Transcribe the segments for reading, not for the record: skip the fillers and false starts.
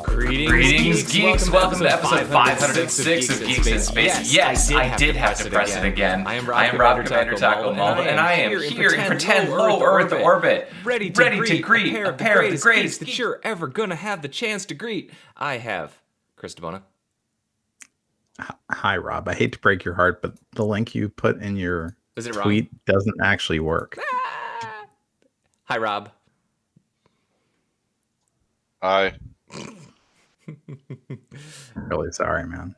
Greetings, geeks. Welcome to episode 506 of Geeks in Space. Yes, I did have to press it again. I am Rob Commander Taco Mulder, and I am here in pretend low Earth orbit, ready to greet a pair of the greatest that you're ever gonna have the chance to greet. I have Chris DeBona. Hi, Rob. I hate to break your heart, but the link you put in your tweet doesn't actually work. Hi, Rob. Hi. Really sorry, man.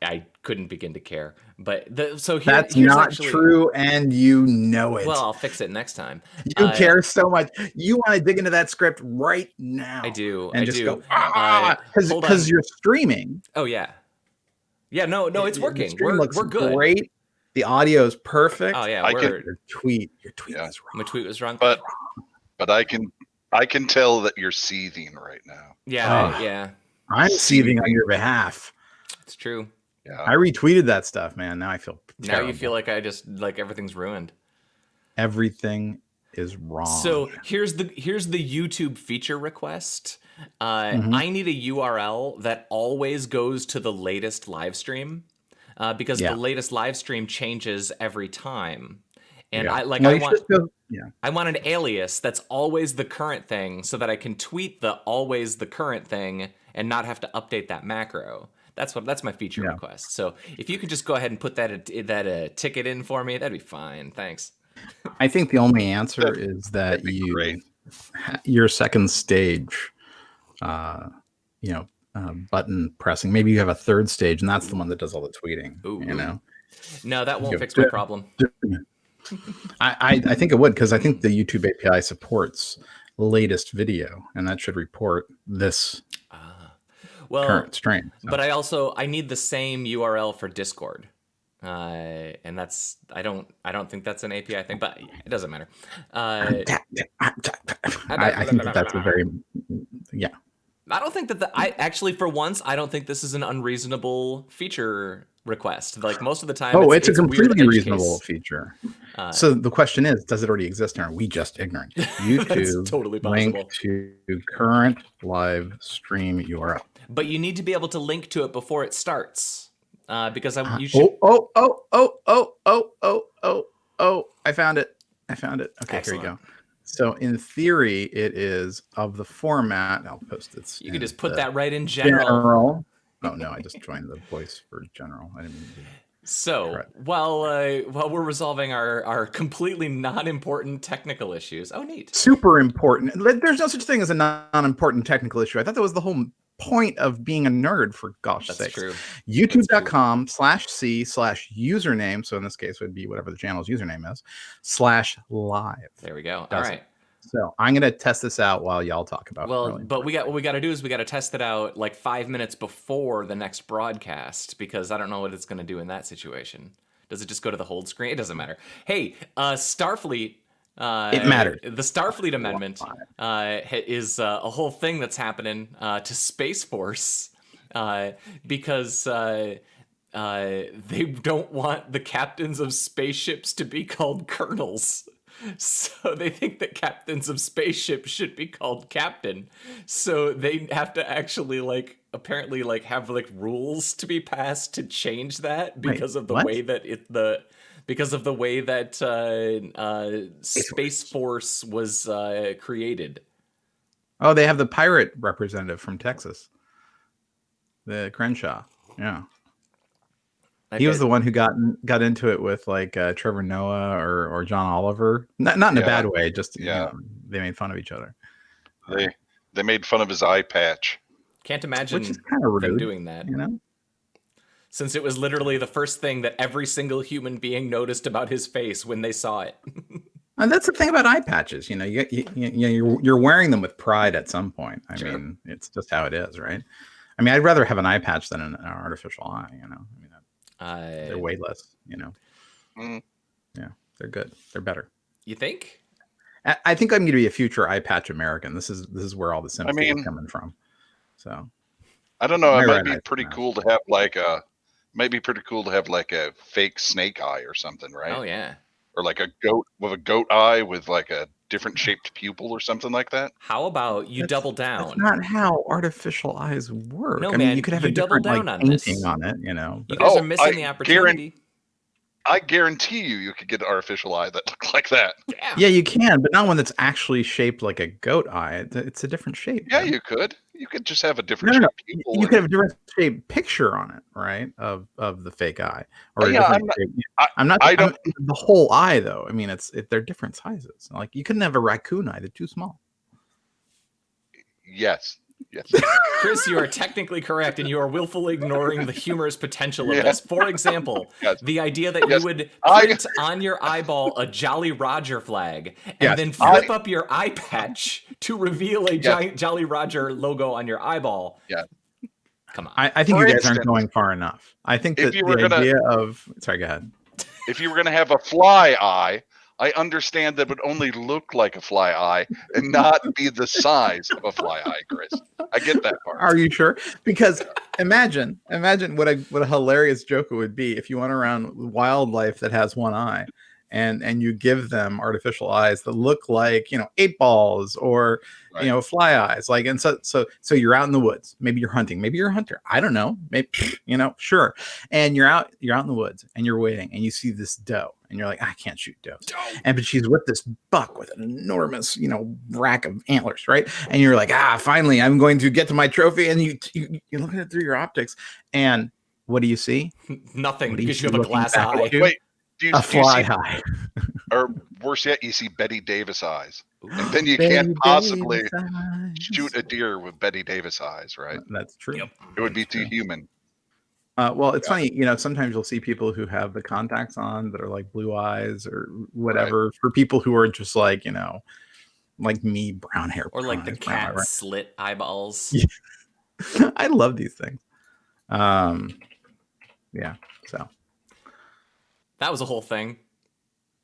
I couldn't begin to care. But here's not actually true, and you know it. Well, I'll fix it next time. You care so much. You want to dig into that script right now. I do. And just go, because you're streaming. Oh, yeah. Yeah, no, it's working. We're good. Great. The audio is perfect. Oh, yeah. Your tweet was wrong. My tweet was wrong. But I can tell that you're seething right now. Yeah, yeah. I'm seething on your behalf. It's true. Yeah. I retweeted that stuff, man. Now I feel terrible. Now you feel like everything's ruined. Everything is wrong. So here's the YouTube feature request. I need a URL that always goes to the latest live stream, because the latest live stream changes every time. And I want an alias that's always the current thing, so that I can tweet the always the current thing and not have to update that macro. That's my feature request. So if you could just go ahead and put that ticket in for me, that'd be fine. Thanks. I think the only answer is that your second stage, button pressing. Maybe you have a third stage, and that's the one that does all the tweeting. Ooh. You know, no, that won't fix my problem. I think it would, because I think the YouTube API supports latest video, and that should report this current stream. So. But I need the same URL for Discord, and that's I don't think that's an API thing, but it doesn't matter. I think that's a very I don't think that for once I don't think this is an unreasonable feature request. Like most of the time, it's a completely reasonable feature. So the question is, does it already exist, or are we just ignorant? YouTube totally possible. Link to current live stream URL. But you need to be able to link to it before it starts, because you should. I found it. Okay, Excellent. Here you go. So in theory, it is of the format. I'll post it. You can just put that right in general. Oh no, I just joined the voice for general. I didn't mean to. So while we're resolving our completely non-important technical issues, neat. Super important. There's no such thing as a non-important technical issue. I thought that was the whole point of being a nerd, for gosh sakes. That's true. YouTube.com/c/username. So in this case, it would be whatever the channel's username is, /live. There we go. All right. So I'm going to test this out while y'all talk about it. But what we got to do is we got to test it out like 5 minutes before the next broadcast, because I don't know what it's going to do in that situation. Does it just go to the hold screen? It doesn't matter. Hey, Starfleet. It mattered. The Starfleet Amendment is a whole thing that's happening to Space Force, because they don't want the captains of spaceships to be called colonels. So they think that captains of spaceships should be called captain. So they have to actually apparently have rules to be passed to change that, because of the way that because of the way that Space Force was created. Oh, they have the pirate representative from Texas, the Crenshaw. Yeah. He was the one who got into it with Trevor Noah or John Oliver. Not in a bad way, just they made fun of each other. They made fun of his eye patch. Can't imagine which is kind of rude, them doing that. You know? Since it was literally the first thing that every single human being noticed about his face when they saw it. And that's the thing about eye patches. You know, you're wearing them with pride at some point. I mean, it's just how it is, right? I mean, I'd rather have an eye patch than an artificial eye. You know, I mean, they're way less. You know, yeah, they're good. They're better. You think? I think I'm going to be a future eye patch American. This is where all the sympathy is coming from. So, I don't know. It might be pretty cool to have a fake snake eye or something, right? Oh yeah. Or like a goat eye with like a different shaped pupil or something like that? How about you double down? That's not how artificial eyes work. No, I mean, man, you could have you a double different down on painting this. on it, you know. You But guys are missing the opportunity. I guarantee you could get an artificial eye that looked like that. yeah, you can, but not one that's actually shaped like a goat eye. It's a different shape. Yeah, man. you could. You could just have a different No. shaped pupil. You could have a different shaped picture on it, right? Of the fake eye, or Yeah, a different shape. I'm not. I don't. The whole eye, though. I mean, they're different sizes. Like you couldn't have a raccoon eye; they're too small. Yes. Chris, you are technically correct, and you are willfully ignoring the humorous potential of this. For example, the idea that you would print on your eyeball a Jolly Roger flag and then flip up your eye patch to reveal a giant Jolly Roger logo on your eyeball. Yeah. Come on. I think you guys aren't going far enough. I think that idea of... Sorry, go ahead. If you were going to have a fly eye, I understand that would only look like a fly eye and not be the size of a fly eye, Chris. I get that part. Are you sure? Because imagine what a hilarious joke it would be if you went around wildlife that has one eye and you give them artificial eyes that look like, 8 balls or fly eyes. Like, and so you're out in the woods. Maybe you're hunting. Maybe you're a hunter. I don't know. Maybe, sure. And you're out in the woods and you're waiting and you see this doe. And you're like, I can't shoot does. But she's with this buck with an enormous, rack of antlers, right? And you're like, finally, I'm going to get to my trophy. And you look at it through your optics, and what do you see? Nothing, because you have a glass eye. Wait, a fly eye. Or worse yet, you see Betty Davis eyes. And then you can't possibly shoot a deer with Betty Davis eyes, right? That's true. Yep. It would be too human. Well, it's funny, sometimes you'll see people who have the contacts on that are like blue eyes or whatever, for people who are just like, like me, brown hair. Or like the cat slit eyeballs. Yeah. I love these things. Yeah, so. That was a whole thing.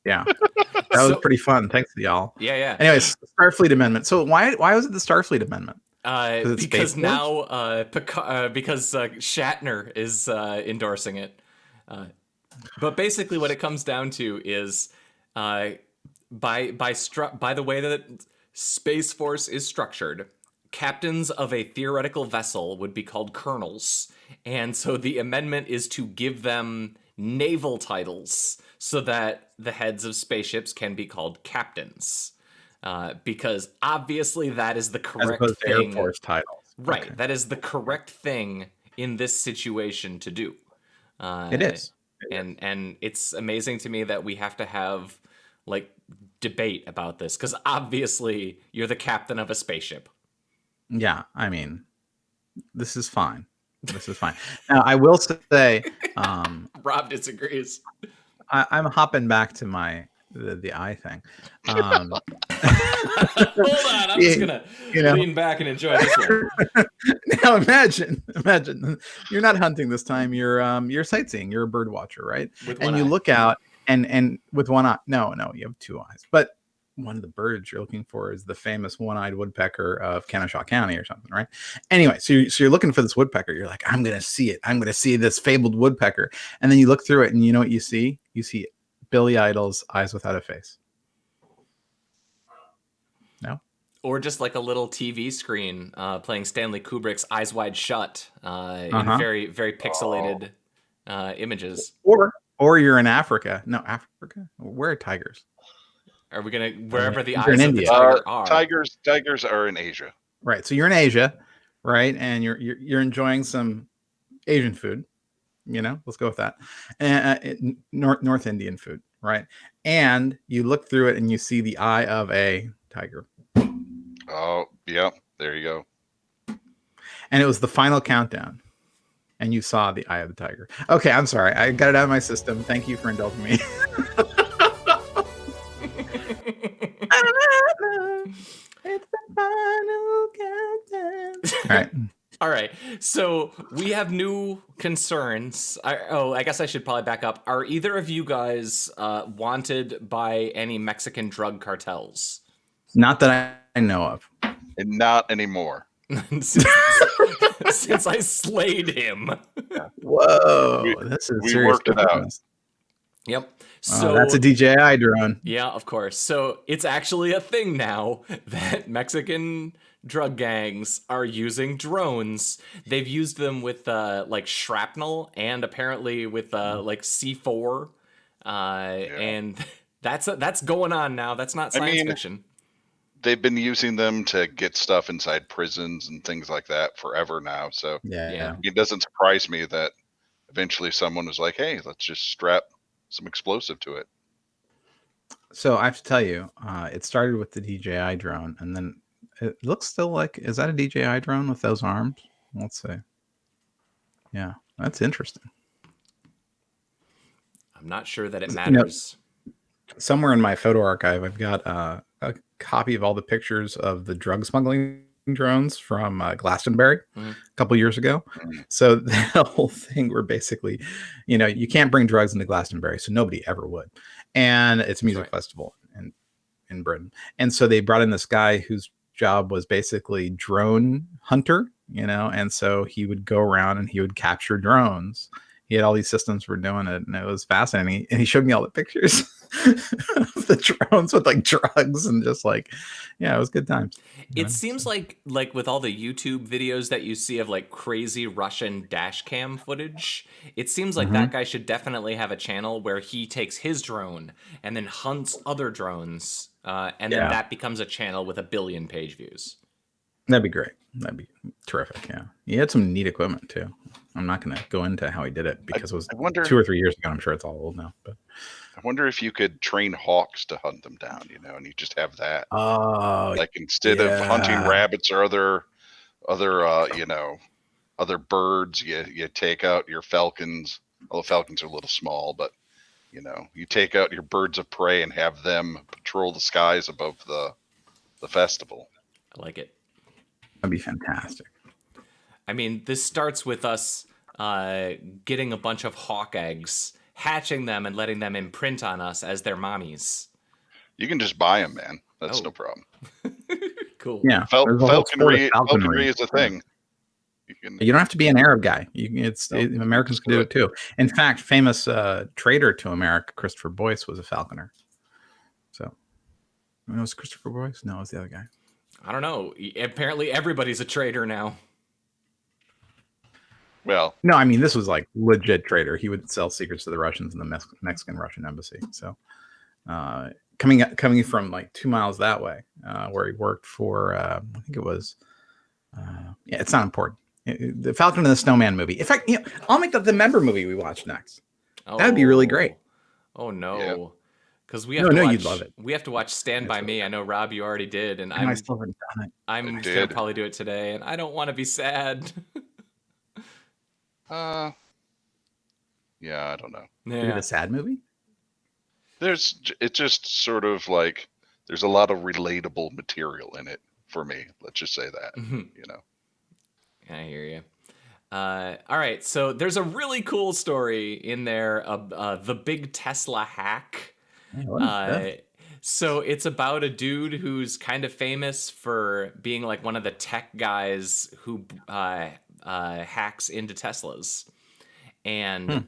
Yeah, that was pretty fun. Thanks to y'all. Yeah. Anyways, Starfleet Amendment. So why was it the Starfleet Amendment? Because now because Shatner is endorsing it. But basically what it comes down to is by the way that Space Force is structured, captains of a theoretical vessel would be called colonels. And so the amendment is to give them naval titles so that the heads of spaceships can be called captains. Because obviously that is the correct thing. Air Force titles. Right. Okay. That is the correct thing in this situation to do. It is. And it's amazing to me that we have to have like debate about this, because obviously you're the captain of a spaceship. Yeah, I mean, this is fine. Now, I will say, Rob disagrees. I'm hopping back to the eye thing. Hold on, I'm just gonna lean back and enjoy this one. Now imagine you're not hunting this time. You're sightseeing. You're a bird watcher, right? And you look out and with one eye. No, you have 2 eyes. But one of the birds you're looking for is the famous one-eyed woodpecker of Kennesaw County or something, right? Anyway, so you're looking for this woodpecker. You're like, I'm gonna see it. I'm gonna see this fabled woodpecker. And then you look through it, and you know what you see? You see Billy Idol's Eyes Without a Face. No? Or just like a little TV screen playing Stanley Kubrick's Eyes Wide Shut in very, very pixelated images. Or you're in Africa. No, Africa? Where are tigers? Are we gonna wherever the You're eyes in of the India. tiger are? Tigers are in Asia. Right. So you're in Asia, right? And you're enjoying some Asian food. Let's go with that. And North Indian food, right? And you look through it and you see the eye of a tiger. Oh, yeah. There you go. And it was the final countdown. And you saw the eye of the tiger. Okay, I'm sorry. I got it out of my system. Thank you for indulging me. It's the final countdown. All right. So we have new concerns. I guess I should probably back up. Are either of you guys wanted by any Mexican drug cartels? Not that I know of. And not anymore. Since I slayed him. Whoa, this is we serious worked it out. Yep. So that's a DJI drone. Yeah, of course. So it's actually a thing now that Mexican drug gangs are using drones. They've used them with like shrapnel and apparently with like C4. And that's going on now. That's not science fiction. They've been using them to get stuff inside prisons and things like that forever now. So it doesn't surprise me that eventually someone was like, hey, let's just strap some explosive to it. So I have to tell you, it started with the DJI drone, and then it looks still like, is that a DJI drone with those arms? Let's see. Yeah, that's interesting. I'm not sure that it matters. Somewhere in my photo archive, I've got a copy of all the pictures of the drug smuggling drones from Glastonbury a couple years ago. So the whole thing where basically, you can't bring drugs into Glastonbury, so nobody ever would. And it's a music festival in Britain. And so they brought in this guy whose job was basically drone hunter, and so he would go around and he would capture drones. He had all these systems for doing it, and it was fascinating. And he showed me all the pictures of the drones with like drugs and just like, it was good times. It seems like with all the YouTube videos that you see of like crazy Russian dash cam footage, it seems like that guy should definitely have a channel where he takes his drone and then hunts other drones, and then that becomes a channel with 1 billion page views. That'd be great. That'd be terrific. Yeah. He had some neat equipment too. I'm not going to go into how he did it because it was 2 or 3 years ago. I'm sure it's all old now, but I wonder if you could train hawks to hunt them down, and you just have that. Like instead of hunting rabbits or other birds, you take out your falcons. Well, falcons are a little small, but you take out your birds of prey and have them patrol the skies above the festival. I like it. That'd be fantastic. I mean, this starts with us getting a bunch of hawk eggs, hatching them, and letting them imprint on us as their mommies. You can just buy them, man. That's no problem. Cool. Yeah, falconry is a thing. You don't have to be an Arab guy. Americans can do it too. In fact, famous traitor to America, Christopher Boyce, was a falconer. So, was it Christopher Boyce? No, it was the other guy. I don't know. Apparently, everybody's a traitor now. Well, no, I mean, this was like legit traitor. He would sell secrets to the Russians in the Mexican-Russian embassy. So, coming from like 2 miles that way, where he worked for, I think it was, it's not important. The Falcon and the Snowman movie. In fact, I'll make that the Member movie we watch next. That would be really great. Oh no. Because we have to watch, you'd love it. We have to watch Stand By Me. I know, Rob, you already did, and I still haven't done it. I'm gonna probably do it today, and I don't want to be sad. Yeah, I don't know. Is it a sad movie? It's just sort of like there's a lot of relatable material in it for me. Let's just say that. I hear you. All right, so there's a really cool story in there of the big Tesla hack. So it's about a dude who's kind of famous for being like one of the tech guys who hacks into Teslas. And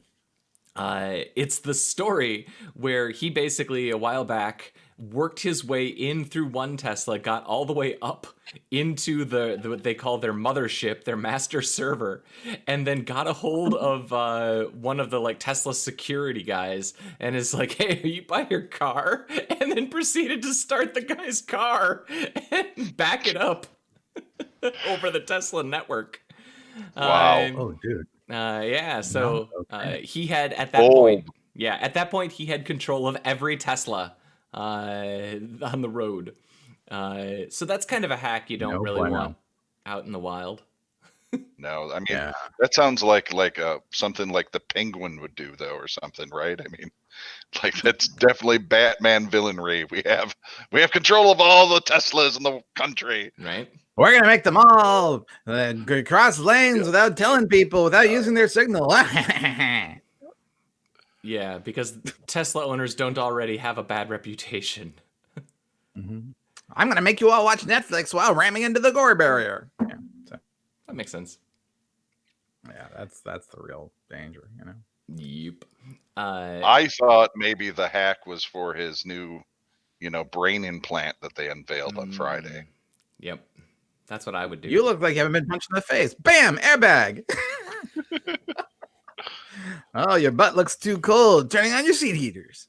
it's the story where he basically a while back worked his way in through one Tesla, got all the way up into the what they call their mothership, their master server, and then got a hold of one of the like Tesla security guys and is like, hey, are you by your car? And then proceeded to start the guy's car and back it up over the Tesla network. Wow. Oh, dude. Yeah, so he had at that point he had control of every Tesla on the road. So that's kind of a hack you don't really want out in the wild. No, I mean that sounds like something like the Penguin would do, though, or something, right? I mean, like that's definitely Batman villainry. We have control of all the Teslas in the country, right? We're gonna make them all cross lanes without telling people, without using their signal. Yeah, because Tesla owners don't already have a bad reputation. I'm gonna make you all watch Netflix while ramming into the gore barrier. That makes sense. Yeah, that's the real danger, Yep. I thought maybe the hack was for his new, brain implant that they unveiled on Friday. Yep. That's what I would do. You look like you haven't been punched in the face. Bam! Airbag! Oh, your butt looks too cold. Turning on your seat heaters.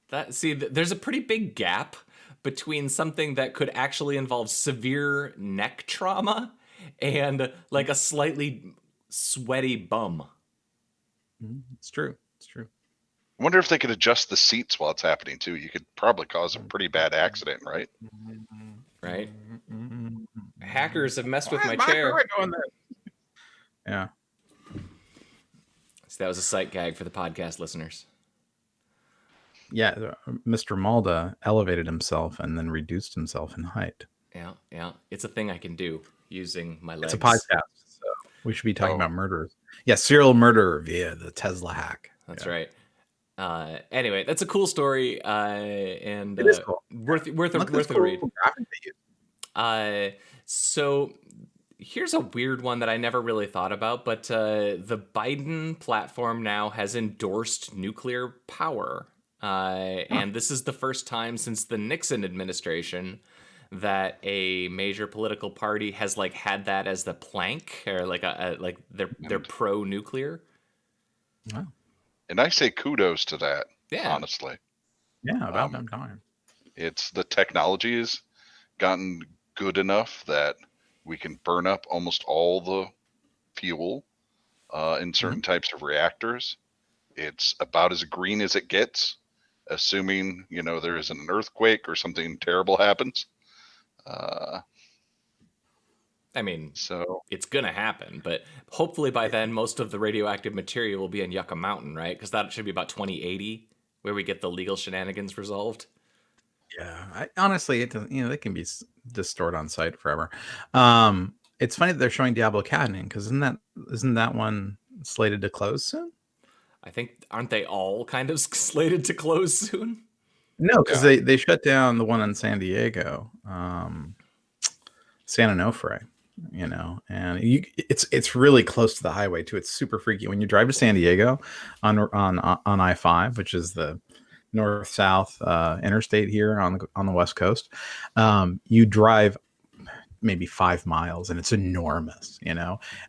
There's a pretty big gap between something that could actually involve severe neck trauma and like a slightly sweaty bum. It's true. It's true. I wonder if they could adjust the seats while it's happening too. You could probably cause a pretty bad accident, right? Right. Hackers have messed with my chair. Yeah. So that was a sight gag for the podcast listeners. Yeah, Mr. Malda elevated himself and then reduced himself in height. Yeah. It's a thing I can do using my legs. It's a podcast, so we should be talking about murderers. Yeah, serial murderer via the Tesla hack. That's right. Anyway, that's a cool story, and it is cool. worth a read. So here's a weird one that I never really thought about, but the Biden platform now has endorsed nuclear power. And this is the first time since the Nixon administration that a major political party has like had that as the plank, or like they're pro-nuclear. Wow. And I say kudos to that. Yeah. Honestly. Yeah, about that time. It's the technology has gotten good enough that we can burn up almost all the fuel in certain types of reactors. It's about as green as it gets, assuming, there isn't an earthquake or something terrible happens. So it's going to happen, but hopefully by then, most of the radioactive material will be in Yucca Mountain, right? Because that should be about 2080, where we get the legal shenanigans resolved. Yeah, honestly, it doesn't. They can be just stored on site forever. It's funny that they're showing Diablo Canyon, because isn't that one slated to close soon? I think, aren't they all kind of slated to close soon? No, because they shut down the one in San Diego, San Onofre. And it's really close to the highway too. It's super freaky when you drive to San Diego on I-5, which is the north-south interstate here on the West Coast. You drive maybe 5 miles and it's enormous,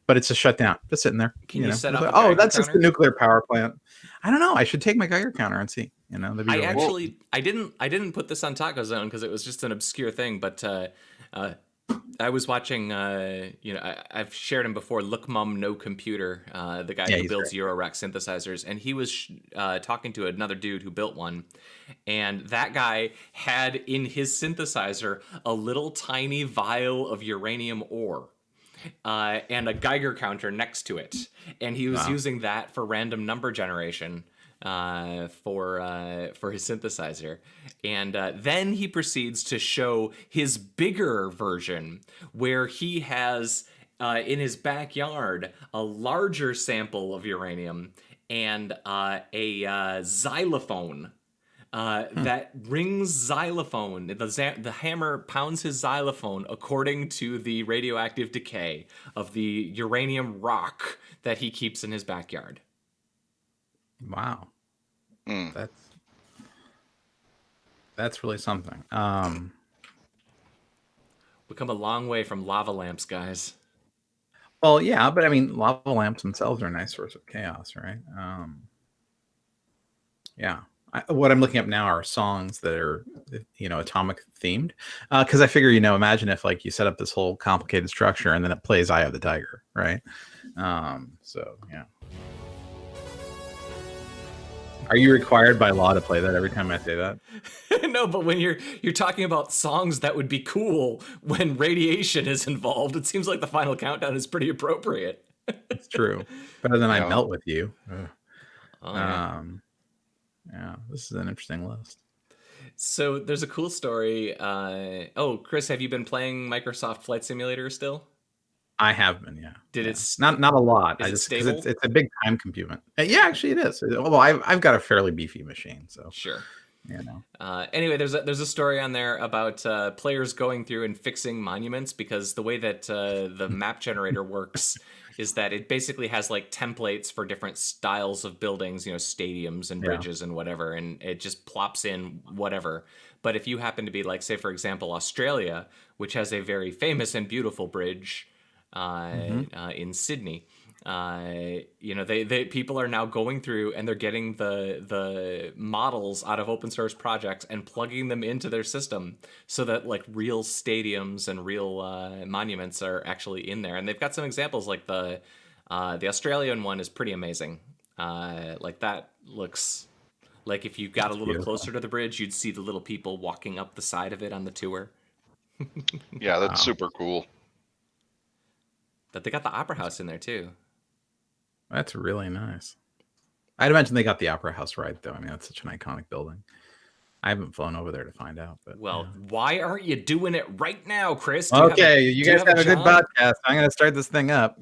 but it's a shutdown, just sitting there. Can you set up? That's just the nuclear power plant. I don't know. I should take my Geiger counter and see. I didn't put this on Taco Zone because it was just an obscure thing, but I was watching, I've shared him before, Look Mum No Computer, the guy who builds Eurorack synthesizers, and he was talking to another dude who built one, and that guy had in his synthesizer a little tiny vial of uranium ore. And a Geiger counter next to it, and he was using that for random number generation for his synthesizer, and then he proceeds to show his bigger version, where he has in his backyard a larger sample of uranium and a xylophone. That rings xylophone. The hammer pounds his xylophone according to the radioactive decay of the uranium rock that he keeps in his backyard. Wow. That's really something. We've come a long way from lava lamps, guys. Well, yeah, but lava lamps themselves are a nice source of chaos, right? Yeah. What I'm looking up now are songs that are, atomic themed. Because I figure, imagine if you set up this whole complicated structure and then it plays Eye of the Tiger, right? So yeah. Are you required by law to play that every time I say that? No, but when you're talking about songs that would be cool when radiation is involved, it seems like the Final Countdown is pretty appropriate. It's true. Better than I Melt With You. Yeah, this is an interesting list. So there's a cool story. Chris, have you been playing Microsoft Flight Simulator still? I have been, yeah. Did it not a lot? Is it stable? It's a big time consuming. Yeah, actually it is. Well, I've got a fairly beefy machine, so sure. Anyway, there's a story on there about players going through and fixing monuments, because the way that the map generator works is that it basically has like templates for different styles of buildings, stadiums and bridges and whatever, and it just plops in whatever. But if you happen to be like, say, for example, Australia, which has a very famous and beautiful bridge in Sydney, they people are now going through and they're getting the models out of open source projects and plugging them into their system so that like real stadiums and real monuments are actually in there. And they've got some examples, like the Australian one is pretty amazing. Like that looks like if you got a little closer to the bridge, you'd see the little people walking up the side of it on the tour. Yeah, that's super cool. But they got the Opera House in there too. That's really nice. I'd imagine they got the Opera House right, though. I mean, that's such an iconic building. I haven't flown over there to find out. But why aren't you doing it right now, Chris? You guys have a good podcast. I'm going to start this thing up.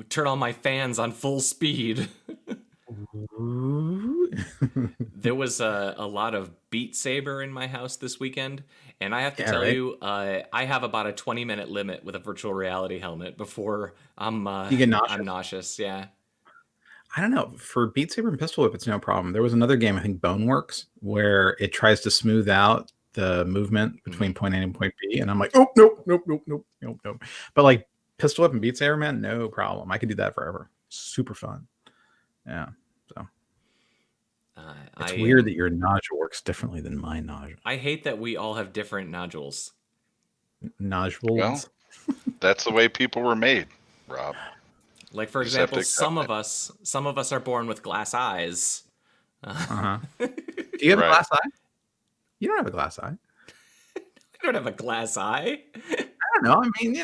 Turn all my fans on full speed. There was a lot of Beat Saber in my house this weekend, and I have to tell you, I have about a 20-minute limit with a virtual reality helmet before you get nauseous. I'm nauseous. Yeah. I don't know. For Beat Saber and Pistol Whip, it's no problem. There was another game, I think Boneworks, where it tries to smooth out the movement between point A and point B, and I'm like, oh, nope. But like Pistol Whip and Beat Saber, man, no problem. I could do that forever. Super fun. Yeah. So it's weird that your nodule works differently than my nodule. I hate that we all have different nodules. Nodules? Well, that's the way people were made, Rob. Like, for example, some of us are born with glass eyes. Do you have a glass eye? You don't have a glass eye. I don't have a glass eye. I don't know. I mean,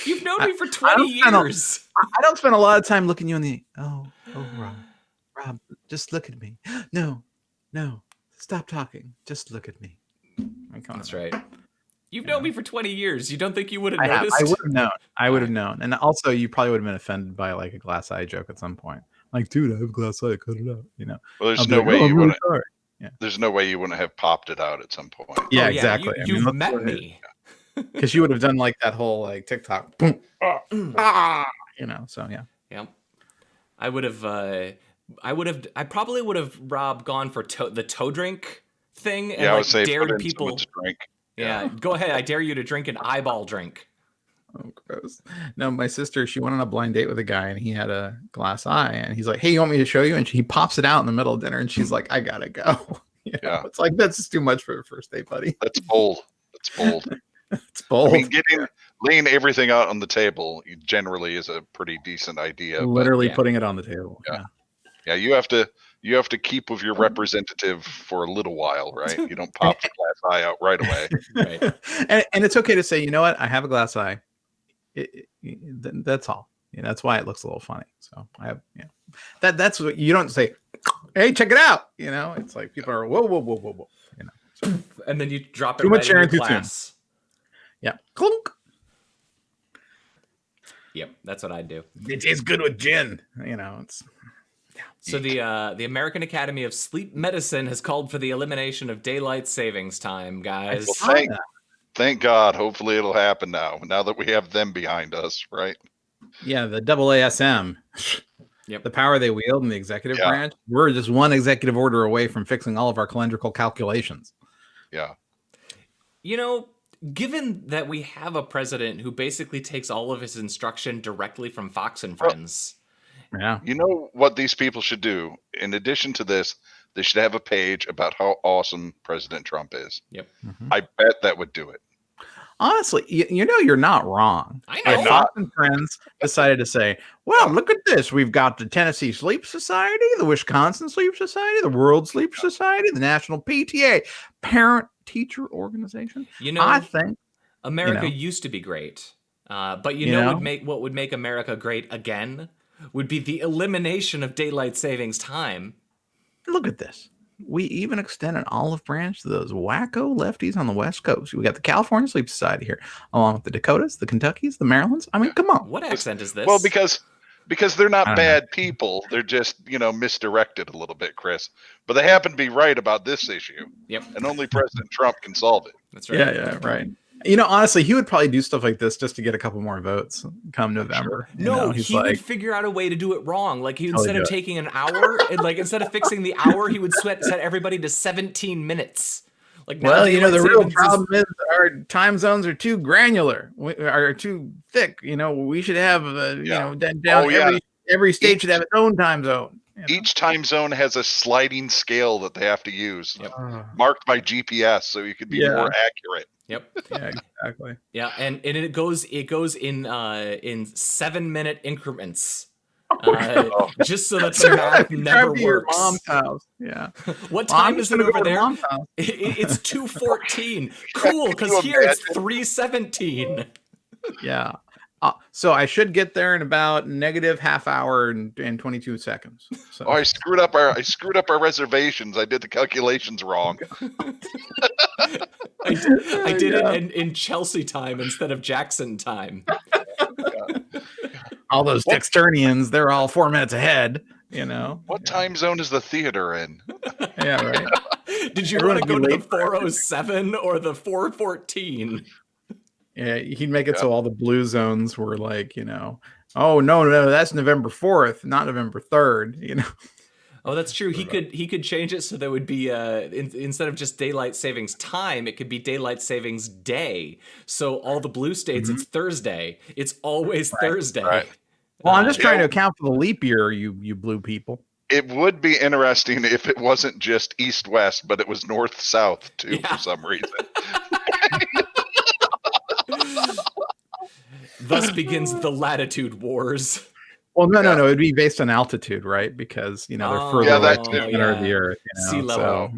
You've known me for 20 years. I don't spend a lot of time looking you in the... Oh, Rob, just look at me. No, stop talking. Just look at me. That's right. You've known me for 20 years. You don't think you would have noticed? I would have known. I would have known. And also, you probably would have been offended by like a glass eye joke at some point. Like, dude, I have a glass eye. Cut it out. Well, there's no way you wouldn't. Yeah. There's no way you wouldn't have popped it out at some point. Yeah, exactly. You've met me. Because you would have done like that whole like TikTok. Boom, So yeah. Yeah. I probably would have, Rob, gone for the toe drink thing and dared people to drink. Yeah, go ahead. I dare you to drink an eyeball drink. Oh, gross. No, my sister, she went on a blind date with a guy and he had a glass eye and he's like, hey, you want me to show you? And he pops it out in the middle of dinner and she's like, I gotta go. It's like, that's just too much for a first date, buddy. That's bold. It's bold. I mean, laying everything out on the table generally is a pretty decent idea. Literally putting it on the table. Yeah, you have to keep with your representative for a little while, right? You don't pop the glass eye out right away. Right. And it's okay to say, you know what? I have a glass eye. That's all. That's why it looks a little funny. So I have, that's what you don't say. Hey, check it out. It's like people are whoa. So, and then you drop it too much right in too glass. soon. Yeah, clunk. Yep, that's what I'd do. It tastes good with gin. It's. So the American Academy of Sleep Medicine has called for the elimination of daylight savings time, guys. Well, thank God. Hopefully it'll happen now that we have them behind us, right? Yeah, the AASM. Yep. The power they wield in the executive branch. We're just one executive order away from fixing all of our calendrical calculations. Yeah. Given that we have a president who basically takes all of his instruction directly from Fox and Friends. Yeah. You know what these people should do? In addition to this, they should have a page about how awesome President Trump is. Yep. Mm-hmm. I bet that would do it. Honestly, you're not wrong. I know. If Fox and Friends decided to say, well, look at this. We've got the Tennessee Sleep Society, the Wisconsin Sleep Society, the World Sleep Society, the National PTA, Parent Teacher Organization. I think America used to be great. But what would make America great again would be the elimination of daylight savings time. Look at this. We even extend an olive branch to those wacko lefties on the West Coast. We got the California Sleep Society here, along with the Dakotas, the Kentuckys, the Marylands. I mean, come on. What accent is this? Well, because because they're not bad people. They're just, misdirected a little bit, Chris. But they happen to be right about this issue. Yep. And only President Trump can solve it. That's right. Yeah, right. Honestly, he would probably do stuff like this just to get a couple more votes come November. Sure. He would figure out a way to do it wrong. Like instead of taking an hour, and instead of fixing the hour, he would set everybody to 17 minutes. The real problem is our time zones are too granular, are too thick. We should have, every state should have its own time zone. Each time zone has a sliding scale that they have to use, marked by GPS, so you could be more accurate. Yep. Yeah, exactly. Yeah, and it goes in 7-minute increments. Just so that the math never works. Your mom's house. Yeah. What time is it over there? It's 2:14. Cool, because here it's 3:17. Yeah. So I should get there in about negative half hour and 22 seconds. So. I screwed up our reservations. I did the calculations wrong. I did it in Chelsea time instead of Jackson time. All those Texturnians, they're all 4 minutes ahead, What time zone is the theater in? Yeah, right. Did you want to go to the 407 or the 414? Yeah, he'd make it so all the blue zones were oh no, that's November 4th, not November 3rd, Oh, that's true. He could change it so there would be instead of just daylight savings time, it could be daylight savings day. So all the blue states, it's Thursday. It's always Thursday. Right. Well, I'm just trying to account for the leap year, you blue people. It would be interesting if it wasn't just east-west, but it was north-south too for some reason. Thus begins the latitude wars. Well, no. It'd be based on altitude, right? Because they're further away from the center of the Earth. Sea level.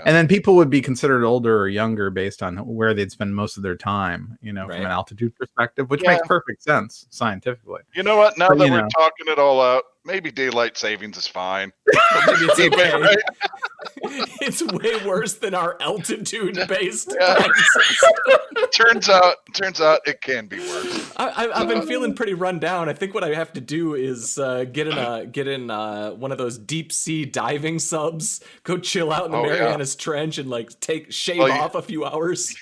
And then people would be considered older or younger based on where they'd spend most of their time, from an altitude perspective, which makes perfect sense scientifically. You know what? Now that we're talking it all out, maybe daylight savings is fine. Maybe it's okay. Right? It's way worse than our altitude-based time system. Turns out it can be worse. I've been feeling pretty run down. I think what I have to do is get in one of those deep sea diving subs, go chill out in the Marianas Trench, and shave off a few hours.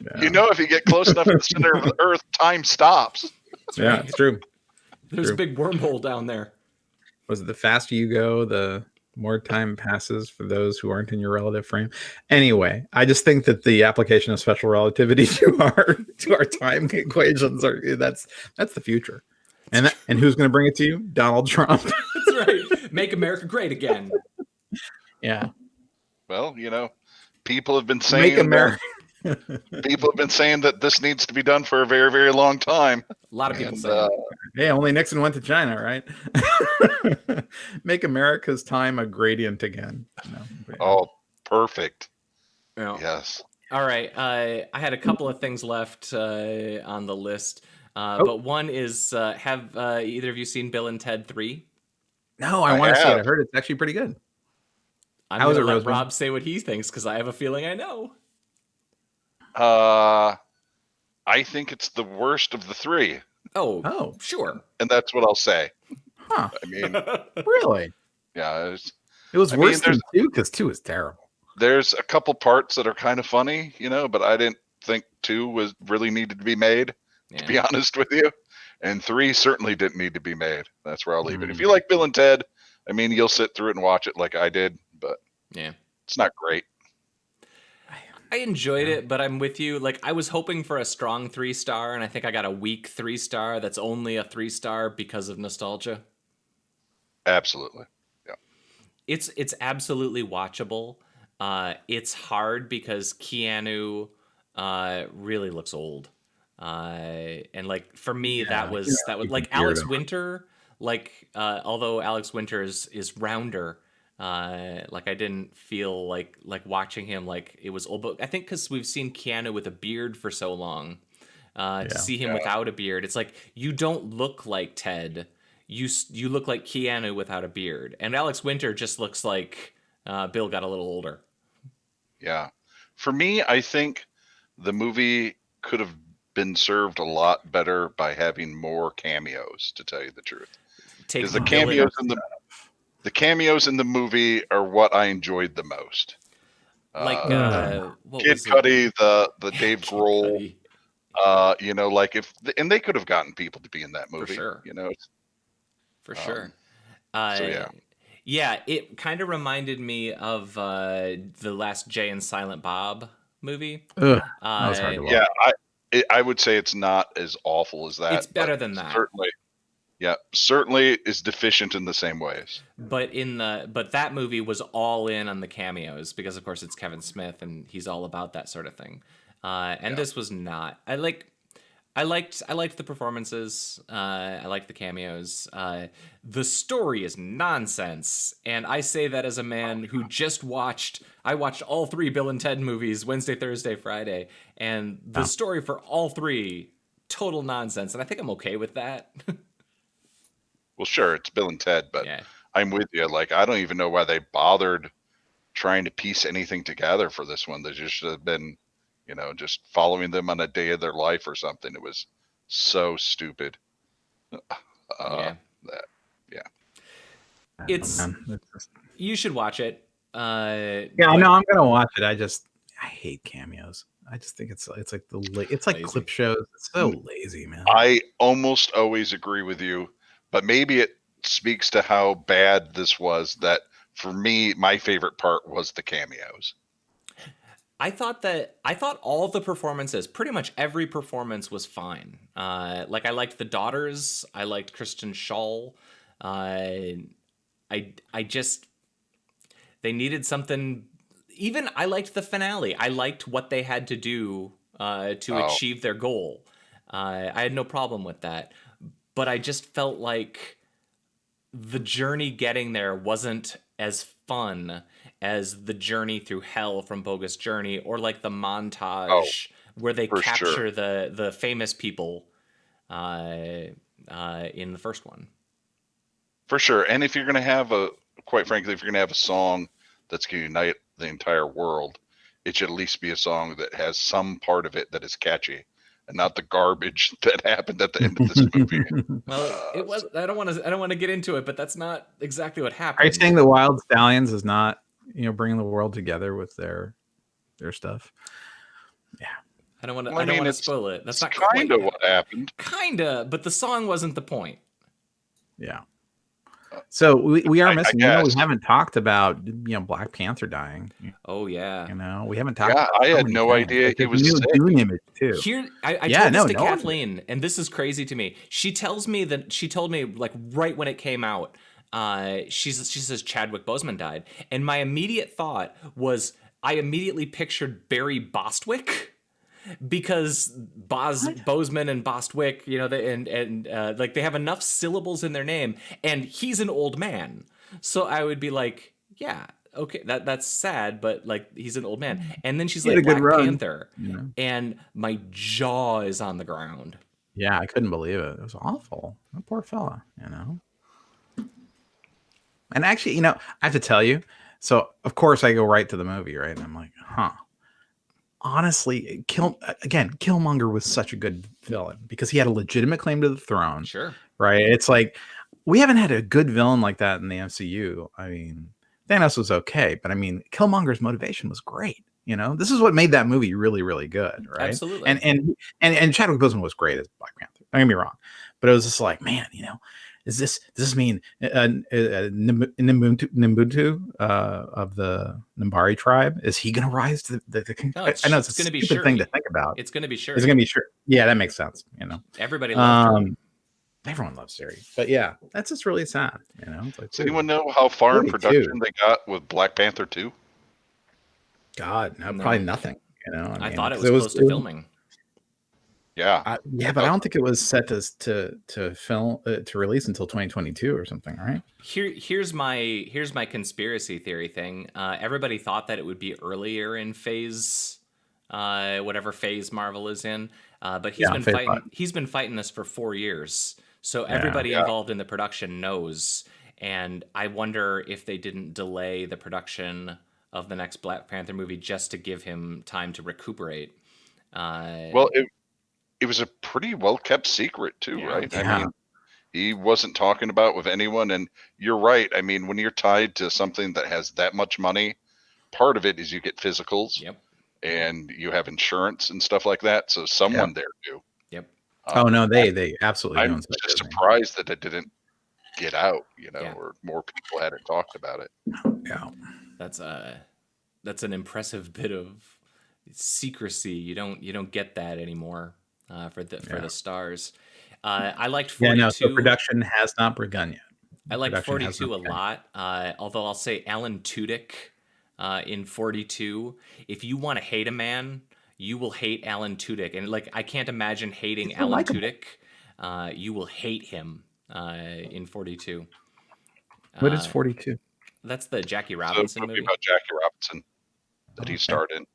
Yeah. If you get close enough to the center of the Earth, time stops. Yeah, it's true. There's a big wormhole down there. Was it the faster you go, the more time passes for those who aren't in your relative frame? Anyway, I just think that the application of special relativity to our time equations that's the future. And who's going to bring it to you? Donald Trump. That's right. Make America great again. Yeah. Well, people have been saying people have been saying that this needs to be done for a very, very long time. A lot of people say hey, only Nixon went to China, right? Make America's time a gradient again. Oh, perfect. Yeah. Yes. All right. I had a couple of things left on the list. But one is, have either of you seen Bill and Ted 3? No, I want to see it. I heard it's actually pretty good. I'm going to let Rob say what he thinks, because I have a feeling I know. I think it's the worst of the three. Oh, sure. And that's what I'll say. Huh. I mean, really? Yeah. It was worse than 2, because 2 is terrible. There's a couple parts that are kind of funny, but I didn't think 2 was really needed to be made, to be honest with you. And 3 certainly didn't need to be made. That's where I'll leave it. If you like Bill and Ted, you'll sit through it and watch it like I did, but it's not great. I enjoyed it, but I'm with you. I was hoping for a strong 3-star, and I think I got a weak 3-star that's only a 3-star because of nostalgia. Absolutely. Yeah. It's absolutely watchable. It's hard because Keanu really looks old. And for me, that was Alex Winter, although Alex Winter is rounder. I didn't feel like watching him it was old, but I think because we've seen Keanu with a beard for so long, to see him without a beard, it's you don't look like Ted. You look like Keanu without a beard, and Alex Winter just looks like Bill got a little older. Yeah, for me, I think the movie could have been served a lot better by having more cameos, to tell you the truth. Because the cameos in the movie are what I enjoyed the most. Like Kid Cudi, the Dave Grohl. You know, like and they could have gotten people to be in that movie. For sure. You know, for sure. So yeah. Yeah, it kind of reminded me of the last Jay and Silent Bob movie. That was hard to watch. Yeah, I would say it's not as awful as that. It's better than that. Certainly is deficient in the same ways. But that movie was all in on the cameos because, of course, it's Kevin Smith and he's all about that sort of thing. This was not. I liked the performances. I liked the cameos. The story is nonsense, and I say that as a man who just watched. I watched all 3 Bill and Ted movies Wednesday, Thursday, Friday, and the story for all 3 total nonsense, and I think I'm okay with that. Well, sure, it's Bill and Ted, but I'm with you. Like, I don't even know why they bothered trying to piece anything together for this one. They just should have been, you know, just following them on a day of their life or something. It was so stupid. You should watch it. I know I'm gonna watch it. I hate cameos. I just think it's like lazy. Clip shows. It's so lazy, man. I almost always agree with you, but maybe it speaks to how bad this was that for me, my favorite part was the cameos. I thought all the performances, pretty much every performance was fine. Like I liked the daughters. I liked Kristen Schaal. They needed something. Even I liked the finale. I liked what they had to do to achieve their goal. I had no problem with that. But I just felt like the journey getting there wasn't as fun as the journey through hell from Bogus Journey, or like the montage where they capture the famous people in the first one. For sure. And if you're going to have quite frankly, if you're going to have a song that's going to unite the entire world, it should at least be a song that has some part of it that is catchy, and not the garbage that happened at the end of this movie. Well, it was. I don't want to get into it, but that's not exactly what happened. Are you saying the Wild Stallions is not, bringing the world together with their stuff? Yeah. I don't want to spoil it. That's not kind of what happened. Kinda, but the song wasn't the point. Yeah. So we are missing. We haven't talked about Black Panther dying. Oh yeah. We haven't talked. Yeah, I had no idea he was sick. Dune image too. Here, I told this to Kathleen, and this is crazy to me. She told me like right when it came out. She says Chadwick Boseman died, and my immediate thought was I immediately pictured Barry Bostwick. Because Boseman and Bostwick, like they have enough syllables in their name, and he's an old man. So I would be like, yeah, okay, that's sad, but like he's an old man. And then she's like Black Panther, and my jaw is on the ground. Yeah, I couldn't believe it. It was awful. That poor fella, And actually, I have to tell you. So of course I go right to the movie, right? And I'm like, huh. Honestly, Killmonger was such a good villain because he had a legitimate claim to the throne. Sure. Right? It's like we haven't had a good villain like that in the MCU. I mean, Thanos was okay, but I mean, Killmonger's motivation was great. This is what made that movie really, really good, right? Absolutely. And Chadwick Boseman was great as Black Panther. Don't get me wrong, but it was just like, man, does this mean Nimbuntu of the Nimbari tribe? Is he going to rise to the No, I know it's going to be stupid thing to think about. It's going to be sure. It's going to be sure. Yeah, that makes sense. Everybody loves him. Everyone loves Siri, but yeah, that's just really sad. It's like, does anyone know how far in production they got with Black Panther 2? God, no, probably nothing. I thought it was close to filming. Yeah, but I don't think it was set to film to release until 2022 or something, right? Here's my conspiracy theory thing. Everybody thought that it would be earlier in phase, whatever phase Marvel is in. But he's been fighting this for 4 years, so everybody involved in the production knows. And I wonder if they didn't delay the production of the next Black Panther movie just to give him time to recuperate. Well, it was a pretty well kept secret too, right? Yeah. I mean, he wasn't talking about with anyone. And you're right. I mean, when you're tied to something that has that much money, part of it is you get physicals. Yep. And you have insurance and stuff like that. So someone there knew. Yep. Oh no, they absolutely I'm knew. just surprised that it didn't get out, Yeah. or more people hadn't talked about it. Yeah. That's an impressive bit of secrecy. You don't get that anymore for the stars. I liked 42. Yeah, no, so production has not begun yet. I liked 42 a lot. Although I'll say Alan Tudyk in 42. If you want to hate a man, you will hate Alan Tudyk. And like, I can't imagine hating Alan Tudyk. You will hate him in 42. What is 42? That's the Jackie Robinson movie about Jackie Robinson that he starred in.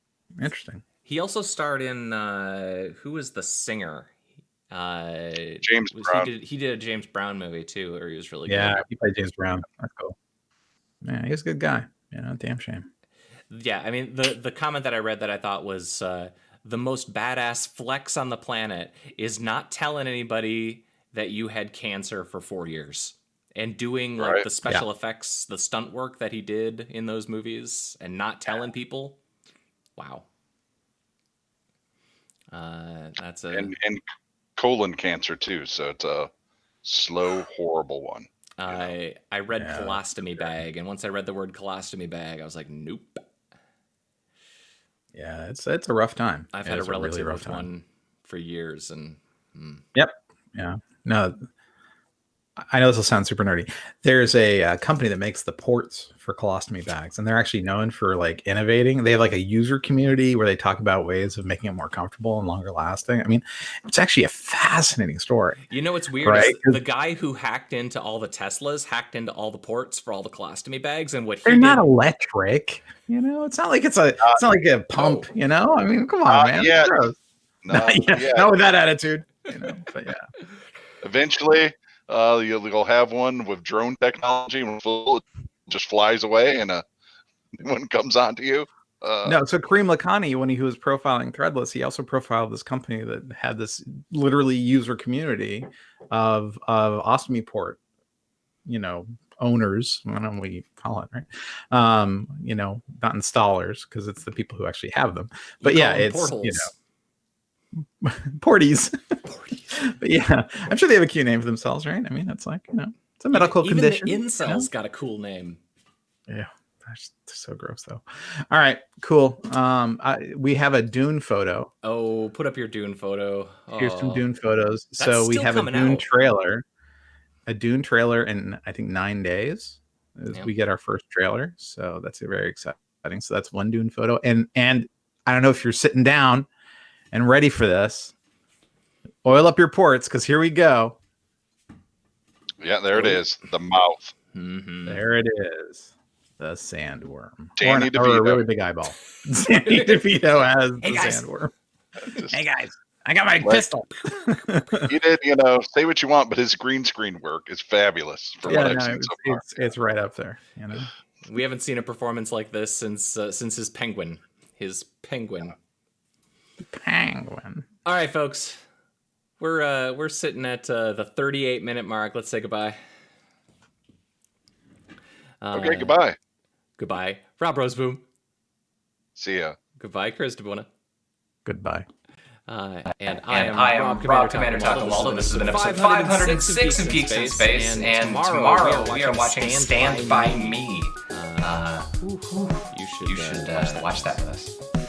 Interesting. He also starred in who was the singer? James Brown. He did a James Brown movie too, where he was really good. Yeah, he played James Brown. That's cool. Yeah, he's a good guy. Damn shame. Yeah, I mean, the comment that I read that I thought was the most badass flex on the planet is not telling anybody that you had cancer for 4 years and doing like the special effects, the stunt work that he did in those movies and not telling people. Wow. That's and colon cancer too, so it's a slow, horrible one. I read colostomy bag, and once I read the word colostomy bag, I was like, nope. Yeah, it's a rough time. I've had a relative with one for years, and Yep. Yeah. No, I know this will sound super nerdy. There's a company that makes the ports for colostomy bags, and they're actually known for like innovating. They have like a user community where they talk about ways of making it more comfortable and longer lasting. I mean, it's actually a fascinating story. You know what's weird? Right? Is the guy who hacked into all the Teslas hacked into all the ports for all the colostomy bags, and what they're not electric. It's not like it's not like a pump. I mean, come on, man. Yeah. Not with that attitude. But yeah. Eventually, you'll have one with drone technology, and it just flies away, and one comes onto you. No, so Kareem Lakhani, when he was profiling Threadless, he also profiled this company that had this literally user community of ostomy port, owners. I don't know what you call it, right? Not installers, because it's the people who actually have them. But yeah, it's portals. Porties. But yeah, I'm sure they have a cute name for themselves, right? I mean, it's like, it's a medical condition. Even the incels got a cool name. Yeah, that's so gross though. All right, cool. We have a Dune photo. Oh, put up your Dune photo. Here's some Dune photos. So we have a Dune trailer. A Dune trailer in, I think, 9 days. We get our first trailer. So that's very exciting. So that's one Dune photo. And I don't know if you're sitting down and ready for this. Oil up your ports, because here we go. Yeah, there it is. The mouth. Mm-hmm. There it is. The sandworm. Danny DeVito. Or a really big eyeball. Danny DeVito as the sandworm. Hey guys, I got my pistol. He did, say what you want, but his green screen work is fabulous from what I've seen so far. It's right up there. We haven't seen a performance like this since his penguin. His penguin. All right, folks. We're sitting at the 38-minute mark. Let's say goodbye. Okay, goodbye. Goodbye, Rob Roseboom. See ya. Goodbye, Chris DeBona. Goodbye. And I am Rob Commander Taco Maldo. This has been episode 506 of Geeks in Space. And tomorrow we are watching Stand By Me. You should watch that with us.